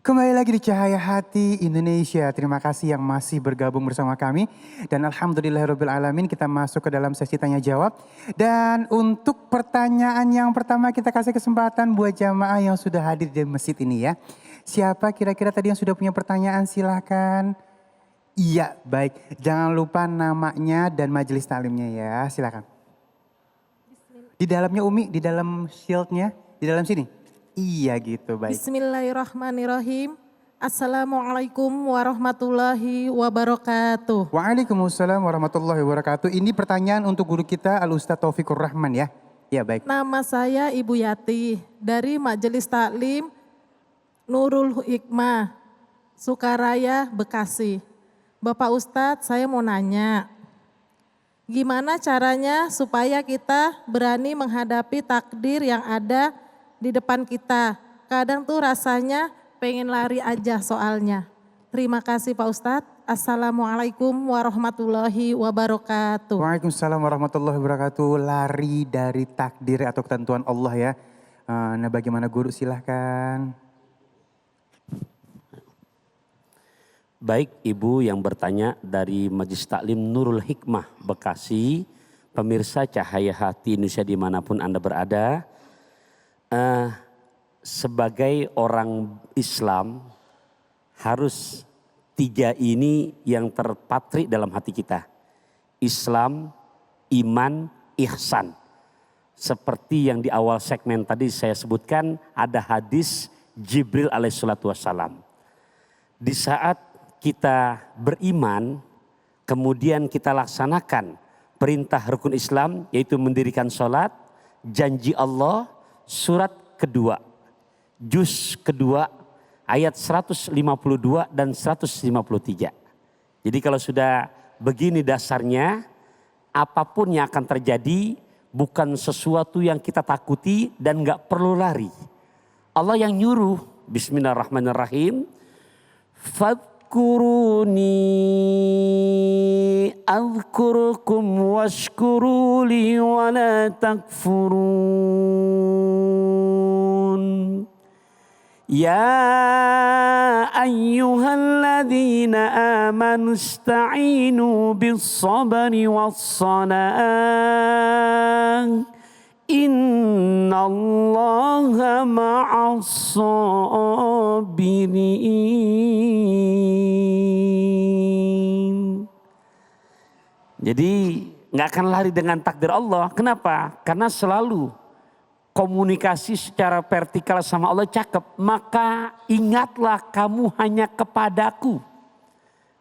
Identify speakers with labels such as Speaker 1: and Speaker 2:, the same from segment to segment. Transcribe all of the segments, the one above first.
Speaker 1: Kembali lagi di Cahaya Hati Indonesia. Terima kasih yang masih bergabung bersama kami. Dan alhamdulillahirrabbilalamin kita masuk ke dalam sesi tanya jawab. Dan untuk pertanyaan yang pertama kita kasih kesempatan buat jamaah yang sudah hadir di masjid ini ya. Siapa kira-kira tadi yang sudah punya pertanyaan, silahkan. Iya, baik. Jangan lupa namanya dan majelis taklimnya ya, silakan. Di dalamnya Umi, di dalam shieldnya, di dalam sini. Iya gitu, baik.
Speaker 2: Bismillahirrahmanirrahim. Assalamualaikum warahmatullahi wabarakatuh.
Speaker 1: Waalaikumsalam warahmatullahi wabarakatuh. Ini pertanyaan untuk guru kita Al-Ustaz Taufikur Rahman ya. Ya baik.
Speaker 2: Nama saya Ibu Yati dari Majelis Taklim Nurul Hikmah, Sukaraya, Bekasi. Bapak Ustadz, saya mau nanya, gimana caranya supaya kita berani menghadapi takdir yang ada di depan kita? Kadang tuh rasanya pengen lari aja soalnya. Terima kasih Pak Ustadz. Assalamualaikum warahmatullahi wabarakatuh.
Speaker 1: Waalaikumsalam warahmatullahi wabarakatuh. Lari dari takdir atau ketentuan Allah ya. Nah bagaimana guru, silahkan.
Speaker 3: Baik Ibu yang bertanya dari Majelis Taklim Nurul Hikmah Bekasi, pemirsa Cahaya Hati Indonesia dimanapun Anda berada. Sebagai orang Islam harus tiga ini yang terpatri dalam hati kita. Islam, iman, ihsan. Seperti yang di awal segmen tadi saya sebutkan, ada hadis Jibril alaihissalatu wassalam. Di saat kita beriman, kemudian kita laksanakan perintah rukun Islam, yaitu mendirikan sholat, janji Allah, surat kedua, juz kedua, ayat 152 dan 153. Jadi kalau sudah begini dasarnya, apapun yang akan terjadi bukan sesuatu yang kita takuti dan gak perlu lari. Allah yang nyuruh, bismillahirrahmanirrahim, Fadkuruni azkurkum washkuruli wa la takfurun. Ya ayyuhalladzina amanu ista'inu bis sabri was salah. Innallaha ma'as sabirin. Jadi nggak akan lari dengan takdir Allah. Kenapa? Karena selalu komunikasi secara vertikal sama Allah cakep. Maka ingatlah kamu hanya kepadaku.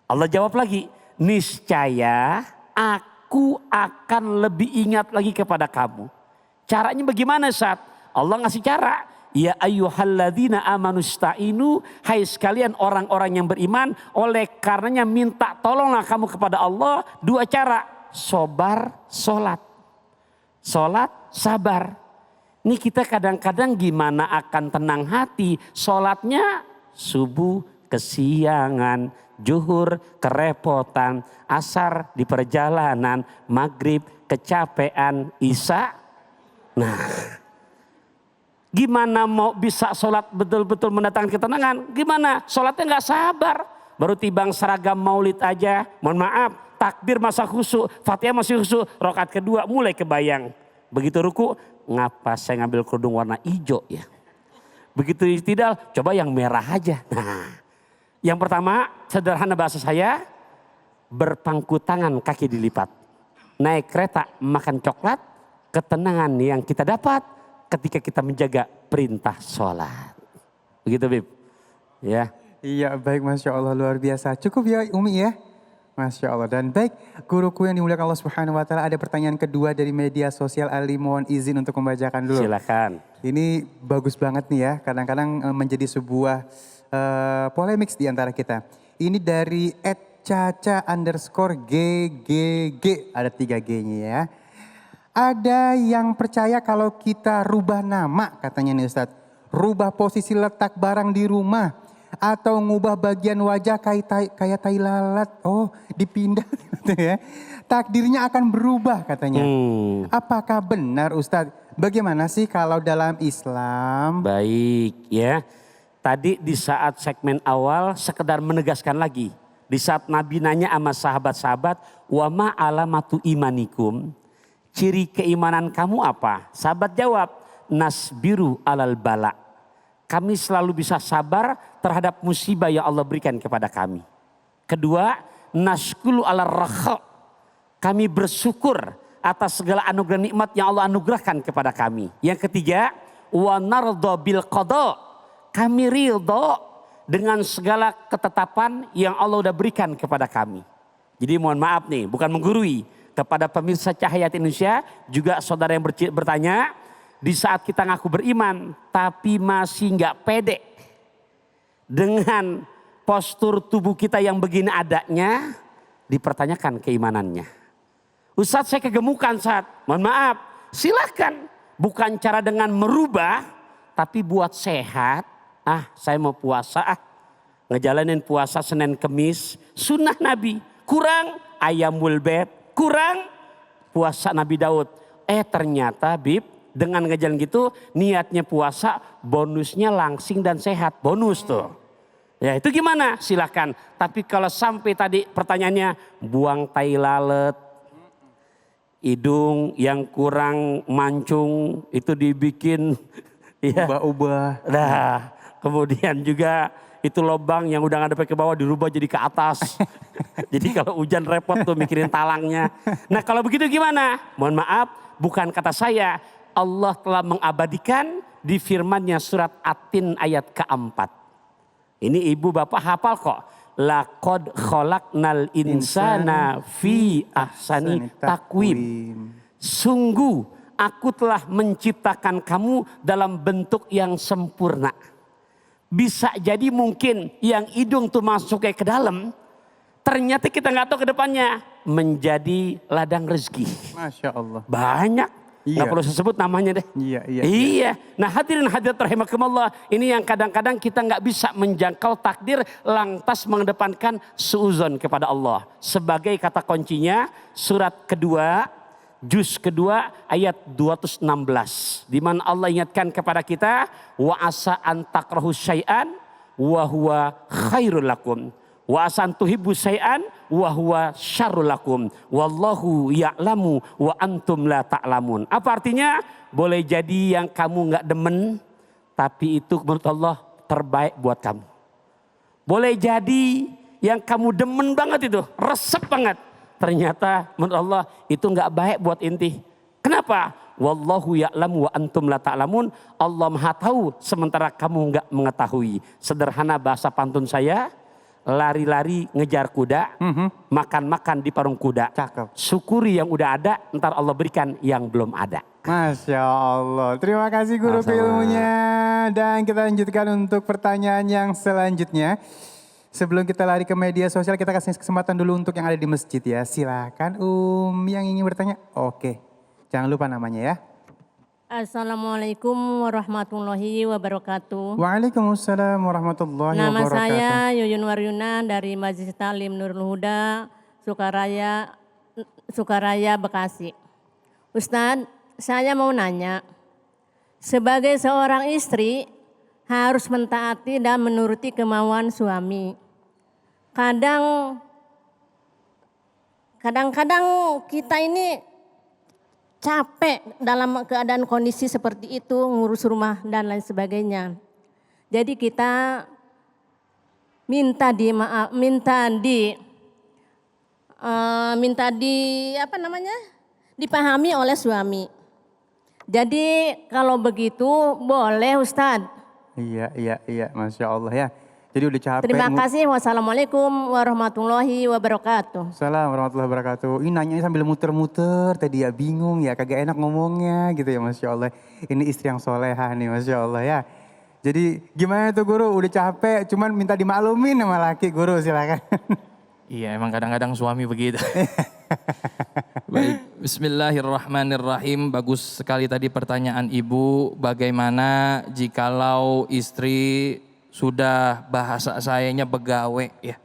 Speaker 3: Allah jawab lagi, niscaya aku akan lebih ingat lagi kepada kamu. Caranya bagaimana saat Allah ngasih cara? Ya ayyuhalladzina amanu sta'inu, hai sekalian orang-orang yang beriman, oleh karenanya minta tolonglah kamu kepada Allah. Dua cara, sobar, solat. Solat, sabar. Ini kita kadang-kadang gimana akan tenang hati, solatnya subuh kesiangan, zuhur kerepotan, asar di perjalanan, maghrib kecapean, isya. Nah, gimana mau bisa sholat betul-betul mendatangkan ketenangan? Gimana? Sholatnya nggak sabar. Baru tibang seragam maulid aja, mohon maaf, takbir masa khusyuk, Fatihah masih khusyuk, rakaat kedua mulai kebayang. Begitu ruku, ngapa saya ngambil kerudung warna hijau ya? Begitu istidal, coba yang merah aja. Nah, yang pertama sederhana bahasa saya, berpangku tangan kaki dilipat. Naik kereta makan coklat, ketenangan yang kita dapat ketika kita menjaga perintah sholat. Begitu Bib. Ya.
Speaker 1: Iya baik, Masya Allah luar biasa. Cukup ya Umi ya. Masya Allah. Dan baik guruku yang dimuliakan Allah Subhanahu Wa Taala, ada pertanyaan kedua dari media sosial. Ali mohon izin untuk membacakan dulu.
Speaker 3: Silakan.
Speaker 1: Ini bagus banget nih ya. Kadang-kadang menjadi sebuah polemik di antara kita. Ini dari @caca_ggg. Ada 3 G-nya ya. Ada yang percaya kalau kita rubah nama, katanya nih Ustadz, rubah posisi letak barang di rumah, atau ngubah bagian wajah kayak tai lalat, oh dipindah gitu ya, takdirnya akan berubah katanya. Apakah benar Ustadz? Bagaimana sih kalau dalam Islam?
Speaker 3: Baik ya, Tadi di saat segmen awal sekedar menegaskan lagi. Di saat Nabi nanya sama sahabat-sahabat, wa ma alamatu imanikum, ciri keimanan kamu apa? Sahabat jawab, nasbiru alal bala. Kami selalu bisa sabar terhadap musibah yang Allah berikan kepada kami. Kedua, naskulu ala rakha. Kami bersyukur atas segala anugerah nikmat yang Allah anugerahkan kepada kami. Yang ketiga, wa nardo bil qada. Kami ridho dengan segala ketetapan yang Allah udah berikan kepada kami. Jadi mohon maaf nih, bukan menggurui. Kepada pemirsa Cahaya Indonesia, juga saudara yang bertanya, di saat kita ngaku beriman, tapi masih nggak pede dengan postur tubuh kita yang begini adanya, dipertanyakan keimanannya. Ustadz saya kegemukan saat, mohon maaf, silahkan. Bukan cara dengan merubah, tapi buat sehat. Saya mau puasa ngejalanin puasa Senin Kemis, sunnah Nabi. Kurang ayamul bed, kurang puasa Nabi Daud. Ternyata Bib, dengan ngejalan gitu niatnya puasa, bonusnya langsing dan sehat. Bonus tuh. Ya itu gimana? Silahkan. Tapi kalau sampai tadi pertanyaannya buang tai lalat, hidung yang kurang mancung itu dibikin ya.
Speaker 1: Ubah-ubah.
Speaker 3: Nah, kemudian juga itu lubang yang udah ngadep ke bawah dirubah jadi ke atas. Jadi kalau hujan repot tuh mikirin talangnya. Nah kalau begitu gimana? Mohon maaf, bukan kata saya. Allah telah mengabadikan di firman-Nya surat At-Tin ayat keempat. Ini ibu bapak hafal kok. Laqad khalaqnal insana fi ahsani takwim. Sungguh aku telah menciptakan kamu dalam bentuk yang sempurna. Bisa jadi mungkin yang hidung tuh masuknya ke dalam, ternyata kita nggak tahu ke depannya menjadi ladang rezeki.
Speaker 1: Masya Allah.
Speaker 3: Banyak, nggak
Speaker 1: Iya.
Speaker 3: perlu sebut namanya deh. Iya. Nah hadirin hadirat rahimakumullah, ini yang kadang-kadang kita nggak bisa menjangkau takdir, lantas mengedepankan suuzon kepada Allah. Sebagai kata kuncinya surat kedua, juz kedua ayat 216. Di mana Allah ingatkan kepada kita, wa asa an takrahu syai'an wa huwa khairul lakum. Wa asa an tuhibbu syai'an wa huwa syarrul lakum. Wallahu ya'lamu wa antum la ta'lamun. Apa artinya? Boleh jadi yang kamu enggak demen, tapi itu menurut Allah terbaik buat kamu. Boleh jadi yang kamu demen banget itu, resep banget. Ternyata menurut Allah itu enggak baik buat inti. Kenapa? Wallahu ya'lamu wa antum la ta'lamun. Allah Maha tahu sementara kamu enggak mengetahui. Sederhana bahasa pantun saya, lari-lari ngejar kuda, makan-makan di parung kuda.
Speaker 1: Cakep.
Speaker 3: Syukuri yang udah ada, ntar Allah berikan yang belum ada.
Speaker 1: Masya Allah. Terima kasih guru ilmunya. Dan kita lanjutkan untuk pertanyaan yang selanjutnya. Sebelum kita lari ke media sosial, kita kasih kesempatan dulu untuk yang ada di masjid ya. Silakan yang ingin bertanya. Oke, jangan lupa namanya ya.
Speaker 4: Assalamualaikum warahmatullahi wabarakatuh.
Speaker 1: Waalaikumsalam warahmatullahi
Speaker 4: Nama
Speaker 1: wabarakatuh.
Speaker 4: saya Yuyun Waryuna dari Majelis Taklim Nurul Huda, Sukaraya, Bekasi. Ustadz, saya mau nanya, sebagai seorang istri harus mentaati dan menuruti kemauan suami. Kadang-kadang kita ini capek dalam keadaan kondisi seperti itu, ngurus rumah dan lain sebagainya. Jadi kita dipahami oleh suami. Jadi kalau begitu boleh Ustadz.
Speaker 1: Iya, Masya Allah ya. Jadi udah capek.
Speaker 4: Terima kasih. Wassalamualaikum warahmatullahi wabarakatuh.
Speaker 1: Assalamualaikum warahmatullahi wabarakatuh. Ini nanya sambil muter-muter, tadi ya bingung ya, kagak enak ngomongnya gitu ya Masya Allah. Ini istri yang solehah nih Masya Allah ya. Jadi gimana tuh guru, udah capek cuman minta dimaklumin sama laki guru, silakan.
Speaker 5: Iya emang kadang-kadang suami begitu. Baik, bismillahirrahmanirrahim. Bagus sekali tadi pertanyaan ibu, bagaimana jikalau istri sudah bahasa sayanya begawe ya.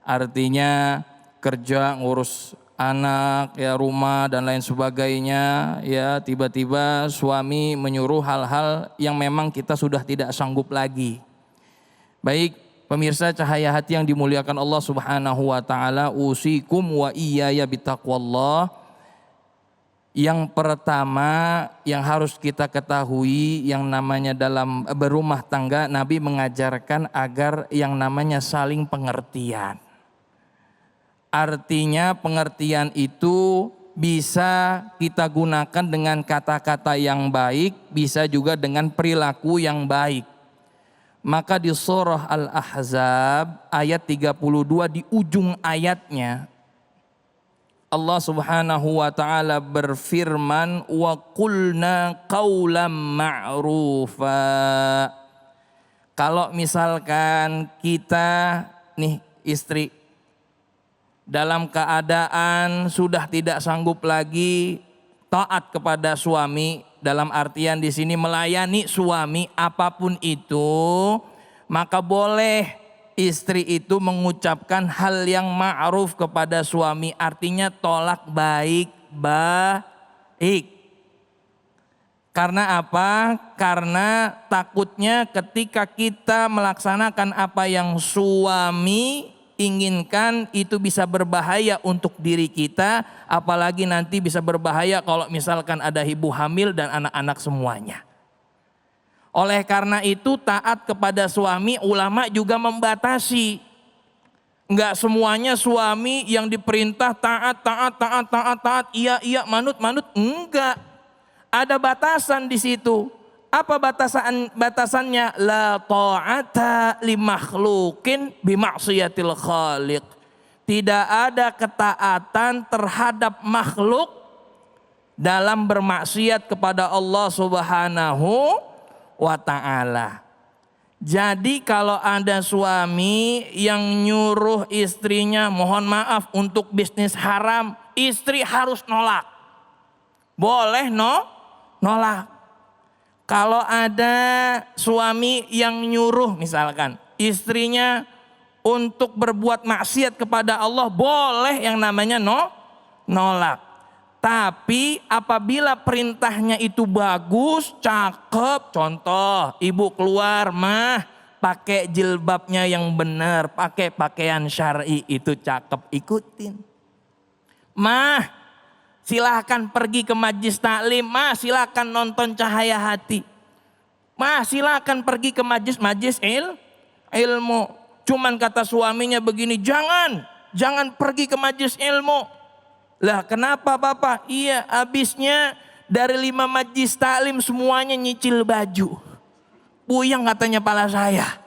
Speaker 5: Artinya kerja ngurus anak ya, rumah dan lain sebagainya ya, tiba-tiba suami menyuruh hal-hal yang memang kita sudah tidak sanggup lagi. Baik, pemirsa Cahaya Hati yang dimuliakan Allah Subhanahu wa taala, usikum wa iyaya bitaqwallah. Yang pertama yang harus kita ketahui yang namanya dalam berumah tangga, Nabi mengajarkan agar yang namanya saling pengertian. Artinya pengertian itu bisa kita gunakan dengan kata-kata yang baik, bisa juga dengan perilaku yang baik. Maka di surah Al-Ahzab ayat 32 di ujung ayatnya Allah Subhanahu wa taala berfirman, wa qulna qaulan ma'rufa. Kalau misalkan kita nih istri dalam keadaan sudah tidak sanggup lagi taat kepada suami, dalam artian di sini melayani suami apapun itu, maka boleh istri itu mengucapkan hal yang ma'ruf kepada suami, artinya tolak baik. Karena apa? Karena takutnya ketika kita melaksanakan apa yang suami inginkan itu bisa berbahaya untuk diri kita, apalagi nanti bisa berbahaya kalau misalkan ada ibu hamil dan anak-anak semuanya. Oleh karena itu taat kepada suami, ulama juga membatasi. Enggak semuanya suami yang diperintah taat, iya, manut, enggak. Ada batasan di situ. Apa batasannya? La ta'ata li makhlukin bi ma'siyatil khaliq. Tidak ada ketaatan terhadap makhluk dalam bermaksiat kepada Allah Subhanahu wa ta'ala. Jadi kalau ada suami yang nyuruh istrinya mohon maaf untuk bisnis haram, istri harus nolak. Boleh nolak. Kalau ada suami yang nyuruh misalkan istrinya untuk berbuat maksiat kepada Allah, boleh yang namanya nolak. Tapi apabila perintahnya itu bagus, cakep, contoh ibu keluar, mah pakai jilbabnya yang benar, pakai pakaian syar'i itu cakep, ikutin. Mah silahkan pergi ke majlis taklim, mah silahkan nonton Cahaya Hati. Mah silahkan pergi ke majlis ilmu. Cuman kata suaminya begini, jangan pergi ke majlis ilmu. Lah kenapa Bapak? Iya, habisnya dari 5 majlis taklim semuanya nyicil baju. Puyeng katanya pala saya.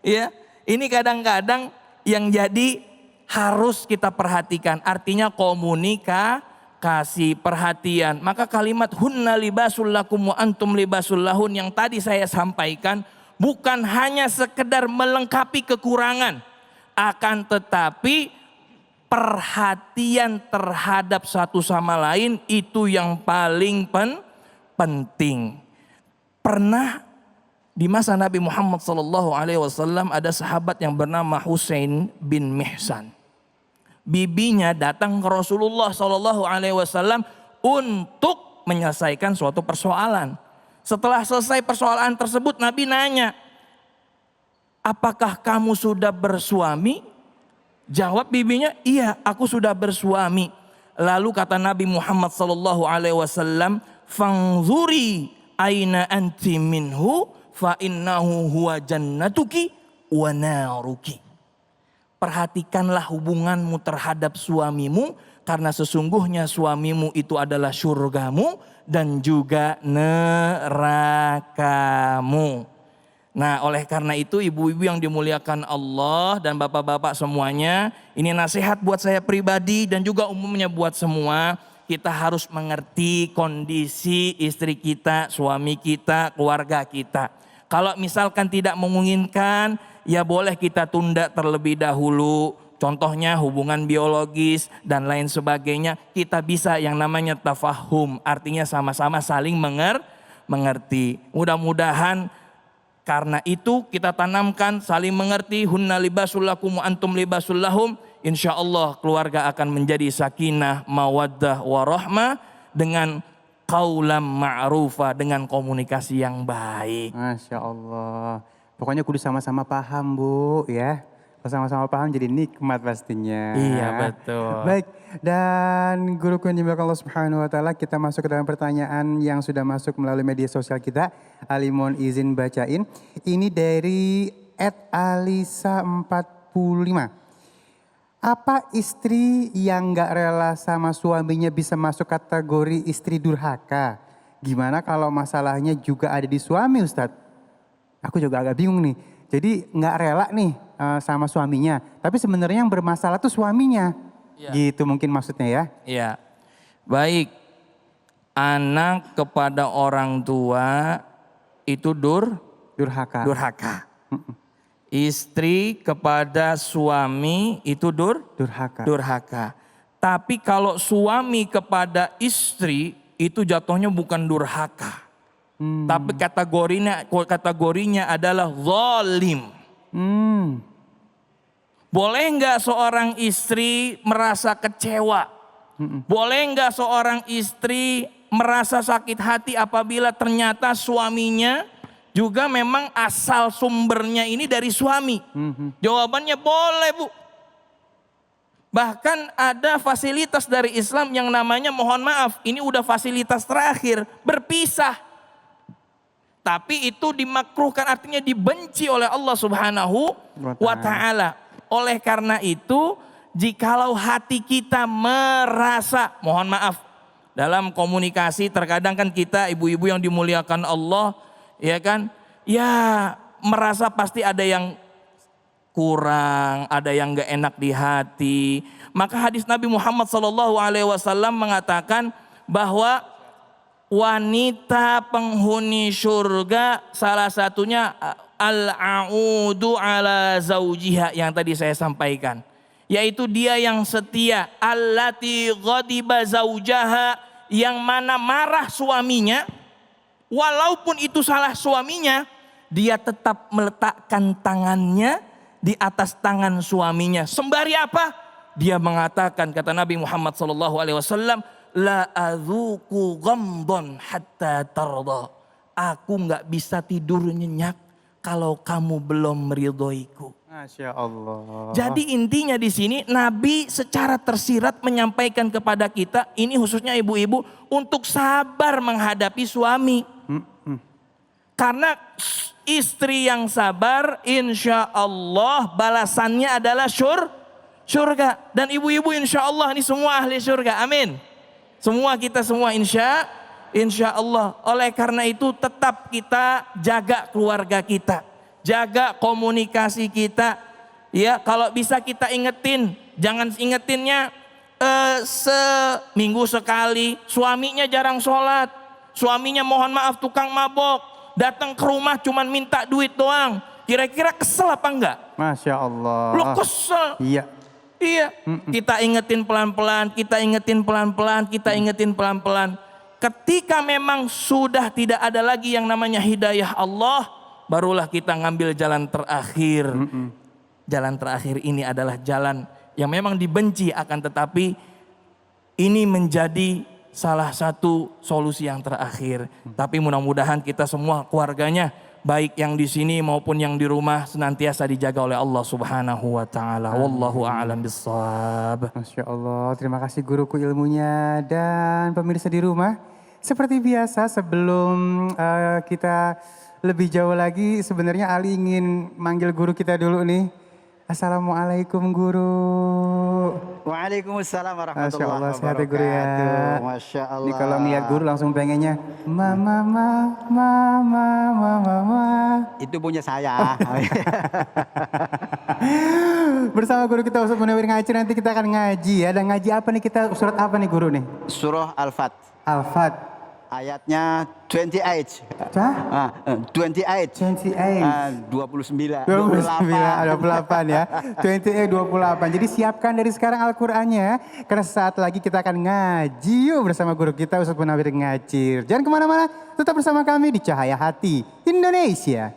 Speaker 5: Ya, ini kadang-kadang yang jadi harus kita perhatikan. Artinya komunikasi, perhatian. Maka kalimat hunna libasul lakum wa antum libasul lahun yang tadi saya sampaikan bukan hanya sekedar melengkapi kekurangan, akan tetapi perhatian terhadap satu sama lain itu yang paling penting. Pernah di masa Nabi Muhammad SAW ada sahabat yang bernama Husain bin Mihsan. Bibinya datang ke Rasulullah SAW untuk menyelesaikan suatu persoalan. Setelah selesai persoalan tersebut, Nabi nanya, apakah kamu sudah bersuami? Jawab bibinya, iya aku sudah bersuami. Lalu kata Nabi Muhammad SAW, fangzuri aina anti minhu fa innahu huwa jannatuki wa naruki. Perhatikanlah hubunganmu terhadap suamimu, karena sesungguhnya suamimu itu adalah surgamu dan juga nerakamu. Nah oleh karena itu ibu-ibu yang dimuliakan Allah dan bapak-bapak semuanya, ini nasihat buat saya pribadi dan juga umumnya buat semua. Kita harus mengerti kondisi istri kita, suami kita, keluarga kita. Kalau misalkan tidak memungkinkan, ya boleh kita tunda terlebih dahulu. Contohnya hubungan biologis dan lain sebagainya. Kita bisa yang namanya tafahum, artinya sama-sama saling mengerti. Mudah-mudahan karena itu kita tanamkan saling mengerti, hunna libasul lakum wa antum libasul lahum. Insyaallah keluarga akan menjadi sakinah, mawaddah, warahmah dengan qaulam ma'rufa, dengan komunikasi yang baik.
Speaker 1: Masya Allah. Pokoknya kudu sama-sama paham Bu ya. Kalau sama-sama paham jadi nikmat pastinya.
Speaker 5: Iya, betul.
Speaker 1: Baik, dan guruku yang dimuliakan Allah Subhanahu wa taala, kita masuk ke dalam pertanyaan yang sudah masuk melalui media sosial kita. Ali mohon izin bacain. Ini dari @alisa45. Apa istri yang gak rela sama suaminya bisa masuk kategori istri durhaka? Gimana kalau masalahnya juga ada di suami Ustadz? Aku juga agak bingung nih. Jadi gak rela nih sama suaminya. Tapi sebenarnya yang bermasalah tuh suaminya.
Speaker 5: Ya.
Speaker 1: Gitu mungkin maksudnya ya.
Speaker 5: Iya. Baik. Anak kepada orang tua itu
Speaker 1: Durhaka.
Speaker 5: durhaka. Istri kepada suami itu
Speaker 1: Durhaka.
Speaker 5: durhaka. Tapi kalau suami kepada istri itu jatuhnya bukan durhaka. Tapi kategorinya adalah zalim. Boleh nggak seorang istri merasa kecewa? Boleh nggak seorang istri merasa sakit hati apabila ternyata suaminya juga memang asal sumbernya ini dari suami? Jawabannya boleh Bu. Bahkan ada fasilitas dari Islam yang namanya, mohon maaf, ini udah fasilitas terakhir, berpisah. Tapi itu dimakruhkan, artinya dibenci oleh Allah Subhanahu wa ta'ala. Oleh karena itu, jikalau hati kita merasa, mohon maaf, dalam komunikasi terkadang kan kita ibu-ibu yang dimuliakan Allah, ya kan, ya merasa pasti ada yang kurang, ada yang gak enak di hati. Maka hadis Nabi Muhammad SAW mengatakan bahwa wanita penghuni surga salah satunya al-a'udu ala zaujiha yang tadi saya sampaikan. Yaitu dia yang setia, allati ghadiba zaujaha, yang mana marah suaminya. Walaupun itu salah suaminya, dia tetap meletakkan tangannya di atas tangan suaminya. Sembari apa? Dia mengatakan, kata Nabi Muhammad SAW, la adzuku ghamdon hatta tarda. Aku nggak bisa tidur nyenyak kalau kamu belum meridhoiku.
Speaker 1: Masya Allah.
Speaker 5: Jadi intinya di sini Nabi secara tersirat menyampaikan kepada kita, ini khususnya ibu-ibu, untuk sabar menghadapi suami. Karena istri yang sabar, insya Allah balasannya adalah surga. Dan ibu-ibu insya Allah ini semua ahli surga, amin. Semua kita semua insya Allah. Oleh karena itu tetap kita jaga keluarga kita, jaga komunikasi kita. Ya, kalau bisa kita ingetin, jangan ingetinnya seminggu sekali. Suaminya jarang sholat, suaminya mohon maaf tukang mabok, datang ke rumah cuman minta duit doang. Kira-kira kesel apa enggak?
Speaker 1: Masya Allah.
Speaker 5: Lu kesel.
Speaker 1: Iya.
Speaker 5: Iya. Kita ingetin pelan-pelan, kita ingetin pelan-pelan, kita ingetin pelan-pelan. Ketika memang sudah tidak ada lagi yang namanya hidayah Allah, barulah kita ngambil jalan terakhir. Jalan terakhir ini adalah jalan yang memang dibenci, akan tetapi ini menjadi salah satu solusi yang terakhir. Tapi mudah-mudahan kita semua keluarganya, baik yang di sini maupun yang di rumah, senantiasa dijaga oleh Allah Subhanahu wa taala. Wallahu a'lam bissawab.
Speaker 1: Masya Allah, terima kasih guruku ilmunya. Dan pemirsa di rumah, seperti biasa sebelum kita lebih jauh lagi, sebenarnya Ali ingin manggil guru kita dulu nih. Assalamualaikum guru.
Speaker 6: Waalaikumsalam
Speaker 1: Masya
Speaker 6: warahmatullahi
Speaker 1: Allah, sehat ya
Speaker 6: wabarakatuh.
Speaker 1: guru ya.
Speaker 6: Masya Allah.
Speaker 1: Ini kalau ngeliat guru langsung pengennya mama.
Speaker 6: Itu punya saya.
Speaker 1: Bersama guru kita Ustaz Munawir Ngacir, nanti kita akan ngaji ya. Dan ngaji apa nih kita, surat apa nih guru nih?
Speaker 6: Surah Al-Fat.
Speaker 1: Al-Fat.
Speaker 6: Ayatnya 28.
Speaker 1: Hah?
Speaker 6: 28.
Speaker 1: 28.
Speaker 6: 29.
Speaker 1: 28 ya. 28. Jadi siapkan dari sekarang Al-Qur'annya. Karena saat lagi kita akan ngaji yuk bersama guru kita Ustaz Munawir Ngacir. Jangan kemana-mana, tetap bersama kami di Cahaya Hati Indonesia.